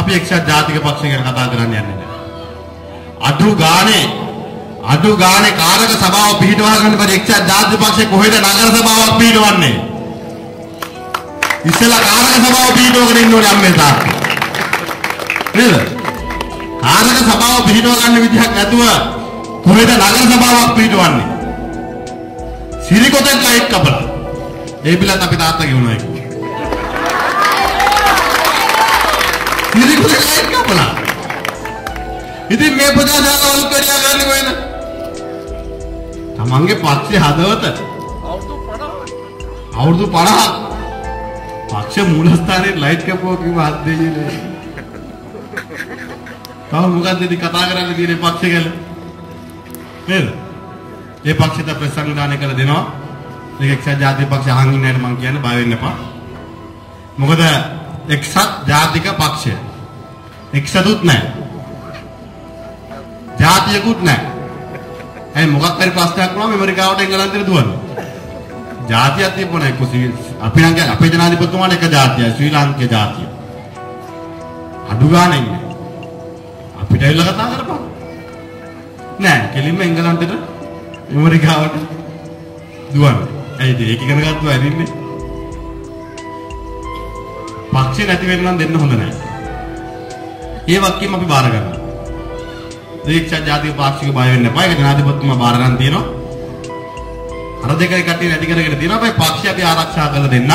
අපි එක්සත් ජාතික පක්ෂය ගැන කතා කරන්න යන්නේ නැහැ. අඩු ගානේ කාරක සභාව පිහිටවා ගන්න බැරි එක්සත් ජාතික පක්ෂය කොහෙද නගර සභාවක් පිහිටවන්නේ? ඉස්සෙල්ලා කාරක සභාව පිහිටවගෙන ඉන්න ඕනේ අම්මේ තාත්තා. නේද? කාරක සභාව පිහිටව ගන්න විදිහක් නැතුව කොහෙද නගර සභාවක් පිහිටවන්නේ? සිරිකොතෙන් ලයිට් කපලා. ඒ පිළත් අපි තාත්තා කියනවා ඒක. සිරිකොතෙන් ලයිට් කපලා. ඉතින් මේ ප්‍රජාසභාවල් කරලා ගන්න කොහෙද? තමන්ගේ පක්ෂේ හදවත අවුරුදු 50ක් පක්ෂ මූලස්ථානයේ ලයිට් කපුවා කිව්ව හත් දෙන්නේ නෑ. තව මොකක්ද ඉතින් කතා කරන්න තියෙන්නේ පක්ෂ ගැන? නේද? මේ පක්ෂයට ප්‍රෙස් සංවිධානය කළ දෙනවා. මේක එක්සත් ජාතික පක්ෂ අහන් ඉන්න අයට මම කියන්නේ බය වෙන්න එපා. මොකද එක්සත් ජාතික පක්ෂය එක්සතුත් නැහැ. ජාතියකුත් නැහැ. ඒ මොකක් හරි ප්‍රශ්නයක් වුණාම ඇමරිකාවට එංගලන්තෙට දුවනවා. ජාතියක් තිබුණ නැහැ කුසී. අපි නම් කියන්නේ අපේ ජනාධිපතිතුමාට එක ජාතියයි ශ්‍රී ලාංකික ජාතිය. අඩු ගානේ ඉන්නේ. අපිට ඇවිල්ලා කතා කරපන්. නෑ කෙලින්ම එංගලන්තෙට ඇමරිකාවට දුවනවා. ඇයිද ඒක ඉගෙන ගත්තා ඇරින්නේ? පක්ෂේ නැති වෙන්න නම් දෙන්න හොඳ නැහැ. ඒ වක්කීම අපි බාර ගන්නවා. එක්සත් ජාතික පාක්ෂික බය වෙන්න එපා. ඒක ජනාධිපතිතුමා බාර ගන්න තියෙනවා. අර දෙකේ කට්ටිය නැති කරගෙන තියෙනවා. අපි පක්ෂය අපි ආරක්ෂා කරලා දෙන්න.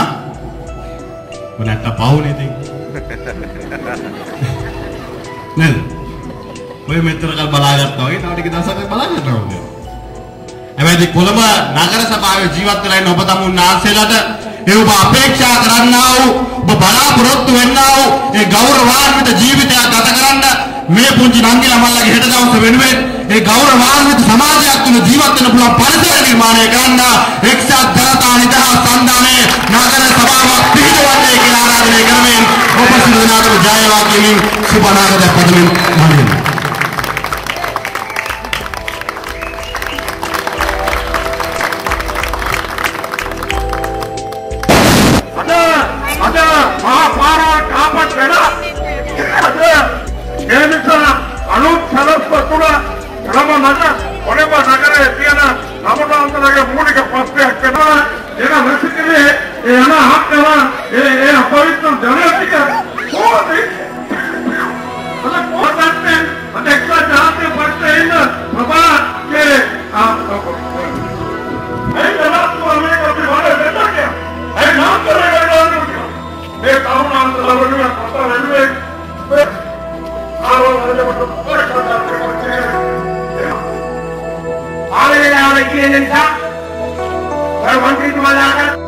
මොනක්ද පවුනේ ඉතින්. නේද? ඔය මෙතන කල් බලාගත්තා වගේ තව ටික දවසක් බලා ගන්නවා වගේ. හැබැයි කොළඹ නගර සභාවේ ජීවත් වෙලා ඉන්න ඔබ තමුන් ආන්සෙලට ඒ ඔබ අපේක්ෂා කරන්නා වූ ඔබ බලාපොරොත්තු වෙන්නා වූ ඒ ගෞරවාන්විත ජීවිතයක් ගත කරන්න මේ පුංචි නංගිලා මල්ලගේ හෙට දවස වෙනුවෙන් ඒ ගෞරවාන්විත සමාජයක් තුළ ජීවත් වෙන්න පුළුවන් පරිසර නිර්මාණය කරන්න එක්සත් ජනතා නිදහස් සන්ධානයේ නගර සභාවක් පිහිටවන්නේ කියලා ආරාධනය කරමින් ඔබ සියලු දෙනාටම ජය වේවා කියමින් සුබ අනාගතයක් පතමින් මම I want to